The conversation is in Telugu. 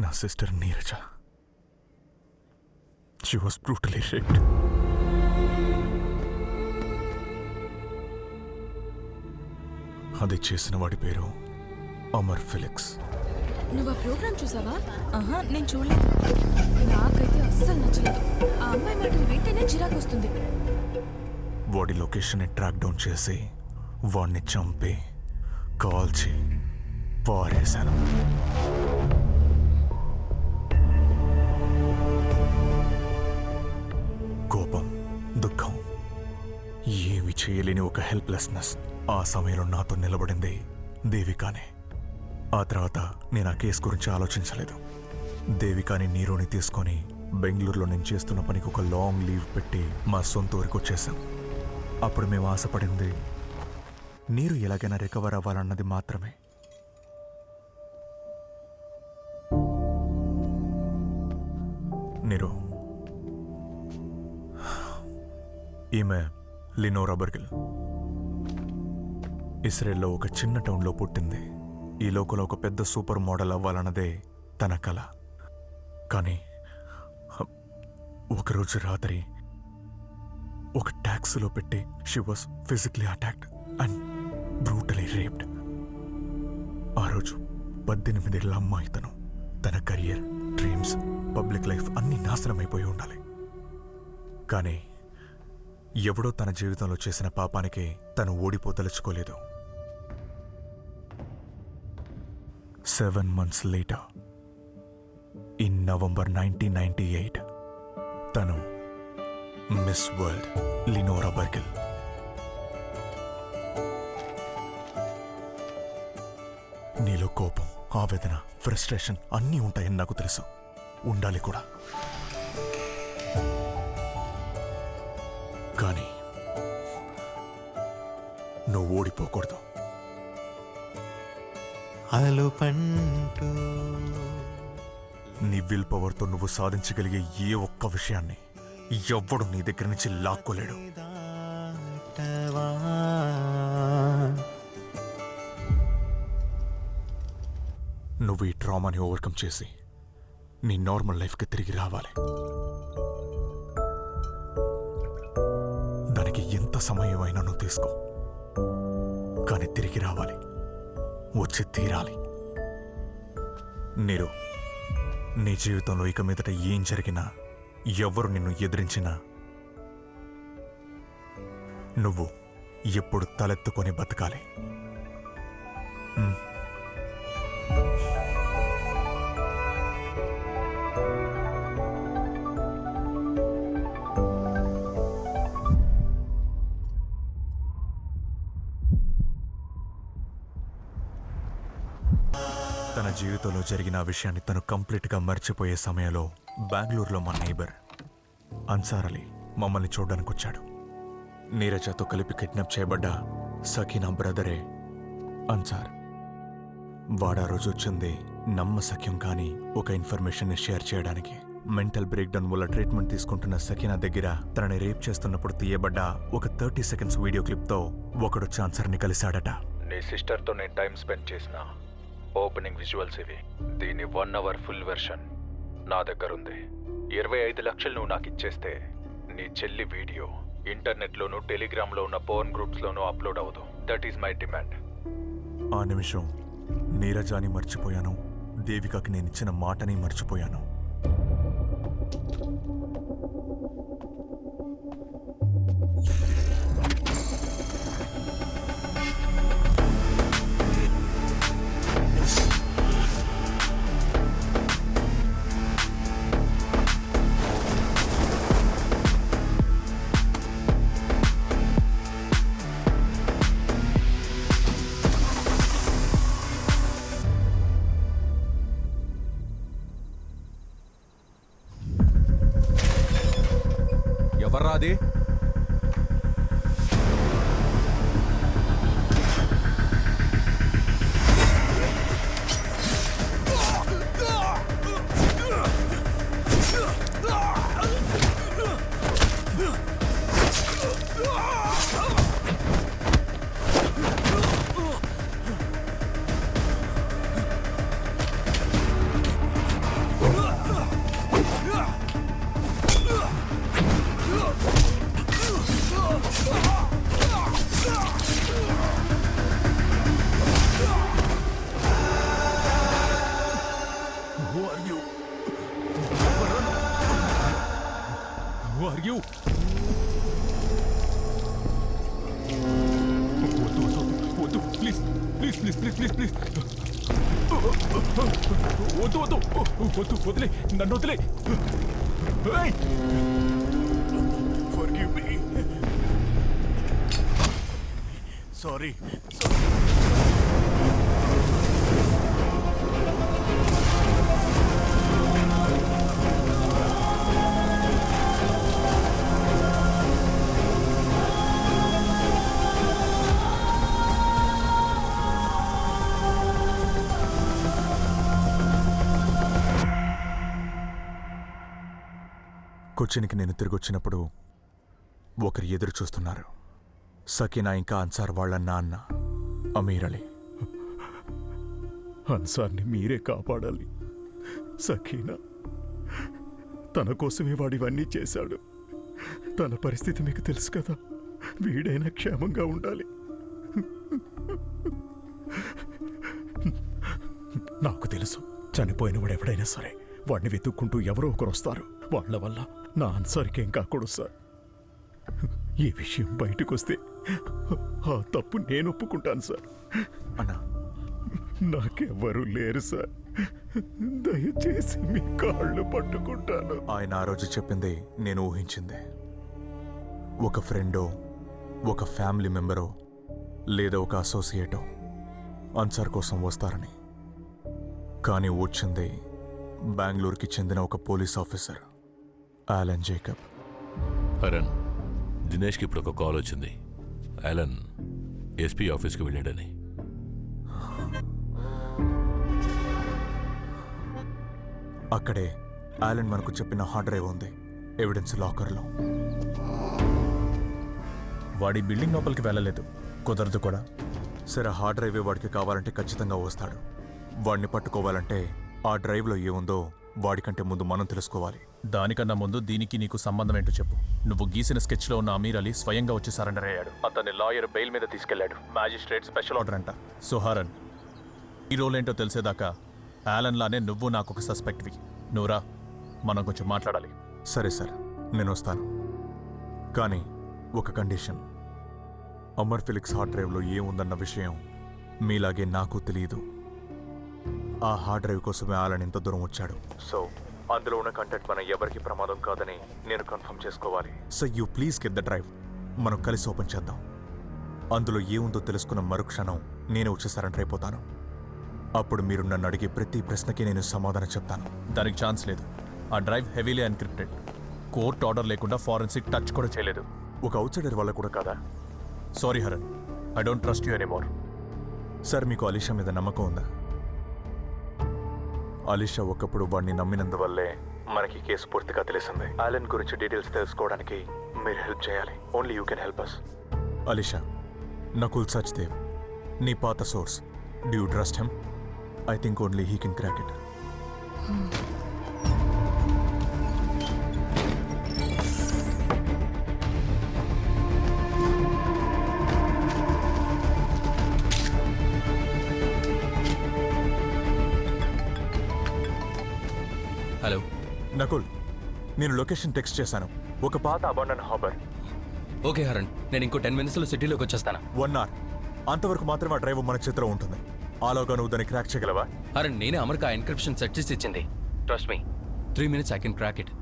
నా sister Neeraja. She was brutally raped. అది చేసిన వాడి పేరు అమర్ ఫిలిక్స్. నువ్వు ఆ ప్రోగ్రామ్ చూసావా? నేను చూడలేదు. నాకైతే అస్సలు నచ్చలేదు. ఆ అమ్మాయి మాటలు వెంటనే చిరాకు వస్తుంది. వాడి లొకేషన్ ట్రాక్ డౌన్ చేసి వాడిని చంపి కాల్చి పారేశాను. కోపం, దుఃఖం, ఏమి చేయలేని ఒక హెల్ప్లెస్నెస్. ఆ సమయంలో నాతో నిలబడింది దేవికానే. ఆ తర్వాత నేను ఆ కేసు గురించి ఆలోచించలేదు. దేవికాని నీరుని తీసుకొని బెంగళూరులో నేను చేస్తున్న పనికి ఒక లాంగ్ లీవ్ పెట్టి మా సొంత ఊరికి వచ్చేసాం. అప్పుడు మేము ఆశపడింది నీరు ఎలాగైనా రికవర్ అవ్వాలన్నది మాత్రమే. నీరు, ఈమె లినోరా బర్గిల్. ఇస్రాయెల్లో ఒక చిన్న టౌన్లో పుట్టింది. ఈ లోకల ఒక పెద్ద సూపర్ మోడల్ అవ్వాలన్నదే తన కల. కానీ ఒకరోజు రాత్రి ఒక ట్యాక్సీలో పెట్టి she was physically attacked and brutally raped. ఆ రోజు 18 ఏళ్ల అమ్మాయి తను. తన కెరియర్, డ్రీమ్స్, పబ్లిక్ లైఫ్ అన్నీ నాశనమైపోయి ఉండాలి. కానీ ఎవడో తన జీవితంలో చేసిన పాపానికి తను ఓడిపోదలుచుకోలేదు. 7 months later, in November 1998, తను మిస్ వరల్డ్ లినోరా బర్గిల్. నీలో కోపం, ఆవేదన, ఫ్రస్ట్రేషన్ అన్నీ ఉంటాయని నాకు తెలుసు. ఉండాలి కూడా. కానీ నువ్వు ఓడిపోకూడదు. నీ విల్ పవర్తో నువ్వు సాధించగలిగే ఏ ఒక్క విషయాన్ని ఎవ్వడు నీ దగ్గర నుంచి లాక్కోలేడు. నువ్వు ఈ ట్రామాని ఓవర్కమ్ చేసి నీ నార్మల్ లైఫ్కి తిరిగి రావాలి. దానికి ఎంత సమయం అయినా నువ్వు తీసుకో, కానీ తిరిగి రావాలి, వచ్చి తీరాలి. నీరు, నీ జీవితంలో ఇక మీదట ఏం జరిగినా, ఎవరు నిన్ను ఎదిరించినా నువ్వు ఎప్పుడు తలెత్తుకొని బతకాలి. తన జీవితంలో జరిగిన ఆ విషయాన్ని తను కంప్లీట్గా మర్చిపోయే సమయంలో బెంగళూరులో మా నైబర్ అన్సార్ అలీ మమ్మల్ని చూడడానికి వచ్చాడు. నీరజతో కలిపి కిడ్నాప్ చేయబడ్డ సకీనా బ్రదరే అన్సార్. వాడా రోజు వచ్చింది నమ్మశక్యం కానీ ఒక ఇన్ఫర్మేషన్ని షేర్ చేయడానికి. మెంటల్ బ్రేక్డౌన్ వల్ల ట్రీట్మెంట్ తీసుకుంటున్న సకీనా దగ్గర తనని రేప్ చేస్తున్నప్పుడు తీయబడ్డ ఒక 30 seconds వీడియో క్లిప్తో ఒకడొచ్చి అన్సార్ని కలిశాడట. నీ సిస్టర్తో నేను టైం స్పెండ్ చేసిన ఓపెనింగ్ విజువల్స్ ఇవి. దీని 1 hour ఫుల్ వెర్షన్ నా దగ్గర ఉంది. 25 లక్షలు నువ్వు నాకు ఇచ్చేస్తే నీ చెల్లి వీడియో ఇంటర్నెట్లోనూ టెలిగ్రామ్లో ఉన్న పోర్న్ గ్రూప్స్లోనూ అప్లోడ్ అవ్వదు. That is my demand. ఆ నిమిషం నీరజాని మర్చిపోయాను, దేవికకి నేను ఇచ్చిన మాటని మర్చిపోయాను. ఎవర్రాది? యూ. వద్దు please please please please please please వద్దు వద్దు వద్దు వదిలే నన్ను వదిలే. Forgive me. Sorry. కొచ్చిన్కి నేను తిరిగొచ్చినప్పుడు ఒకరు ఎదురు చూస్తున్నారు. సకీనా ఇంకా అన్సార్ వాళ్ళ నాన్న అమీర్ అలీ. అన్సార్ని మీరే కాపాడాలి. సకీనా తన కోసమే వాడివన్నీ చేశాడు. తన పరిస్థితి మీకు తెలుసు కదా. వీడైనా క్షేమంగా ఉండాలి. నాకు తెలుసు, చనిపోయిన వాడు ఎవడైనా సరే వాడిని వెతుక్కుంటూ ఎవరో ఒకరు వస్తారు. వాళ్ళ వల్ల నా అన్సార్కి ఏం కాకూడదు సార్. ఈ విషయం బయటకు వస్తే ఆ తప్పు నేను ఒప్పుకుంటాను సార్. అన్నా, నాకెవ్వరూ లేరు సార్. దయచేసి మీ కాళ్ళు పట్టుకుంటాను. ఆయన ఆ రోజు చెప్పింది నేను ఊహించింది. ఒక ఫ్రెండో, ఒక ఫ్యామిలీ మెంబరో, లేదా ఒక అసోసియేటో అన్సార్ కోసం వస్తారని. కానీ వచ్చింది బెంగళూరుకి చెందిన ఒక police officer, Alan Jacob. Haran, దినేష్కి ఇప్పుడు ఒక కాల్ వచ్చింది. ఆలన్ ఎస్పీ ఆఫీస్కి వెళ్ళాడని. అక్కడే ఆలన్ మనకు చెప్పిన హార్డ్ డ్రైవ్ ఉంది, ఎవిడెన్స్ లాకర్లో. వాడి బిల్డింగ్ లోపలికి వెళ్ళలేదు, కుదరదు కూడా. సరే, హార్డ్ డ్రైవే వాడికి కావాలంటే ఖచ్చితంగా వస్తాడు. వాడిని పట్టుకోవాలంటే ఆ డ్రైవ్లో ఏముందో వాడికంటే ముందు మనం తెలుసుకోవాలి. దానికన్నా ముందు దీనికి నీకు సంబంధం ఏంటో చెప్పు. నువ్వు గీసిన స్కెచ్లో ఉన్న అమీర్ అలీ స్వయంగా వచ్చి సరెండర్ అయ్యాడు. అతన్ని లాయర్ బెయిల్ మీద తీసుకెళ్లాడు. మ్యాజిస్ట్రేట్ స్పెషల్ ఆర్డర్ అంట. సుహారన్, ఈ రోల్ ఏంటో తెలిసేదాకా ఆలన్ లానే నువ్వు నాకు ఒక సస్పెక్ట్వి. నువ్వురా, మనం కొంచెం మాట్లాడాలి. సరే సార్, నేను వస్తాను. కానీ ఒక కండిషన్. అమర్ ఫిలిక్స్ హార్డ్ డ్రైవ్లో ఏముందన్న విషయం మీలాగే నాకు తెలియదు. ఆ హార్డ్ డ్రైవ్ కోసమే ఆలన్ ఇంత దూరం వచ్చాడు. సో అందులో ఉన్న కంటెంట్ మన ఎవరికి ప్రమాదం కాదని నేను కన్ఫర్మ్ చేసుకోవాలి. So you please get the drive. మనం కలిసి ఓపెన్ చేద్దాం. అందులో ఏముందో తెలుసుకున్న మరుక్షణం నేను వచ్చి సరెండర్ అయిపోతాను. అప్పుడు మీరు నన్ను అడిగే ప్రతి ప్రశ్నకి నేను సమాధానం చెప్తాను. దానికి ఛాన్స్ లేదు. ఆ drive heavily encrypted. Court order లేకుండా ఫారెన్సిక్ టచ్ కూడా చేయలేదు. ఒక అవుట్సైడర్ వల్ల కూడా కాదా? Sorry horn, I don't trust you anymore. Sir, మీకు అలీషా మీద నమ్మకం ఉందా? అలీషా ఒకప్పుడు వాడిని నమ్మినందువల్లే మనకి కేసు పూర్తిగా తెలిసింది. ఆలన్ గురించి డీటెయిల్స్ తెలుసుకోవడానికి మీరు హెల్ప్ చేయాలి. Only you can help us. Alisha, Nakul Sachdev, నీ పాత source. Do you trust him? I think only he can crack it. Hello Nakul, నేను లొకేషన్ టెక్స్ట్ చేశాను. ఒక పాత అబాండన్ హార్బర్. ఓకే హరణ్, నేను ఇంకో 10 minutesలో సిటీలోకి వచ్చేస్తాను. 1 hour అంతవరకు మాత్రమే ఆ డ్రైవ్ మన చేతిలో ఉంటుంది. ఆలోగా నువ్వు దాన్ని క్రాక్ చేయగలవా? హరణ్, నేనే అమెరికా ఎన్క్రిప్షన్ సెట్ చేసి ఇచ్చింది. Trust me, 3 minutes I can crack it.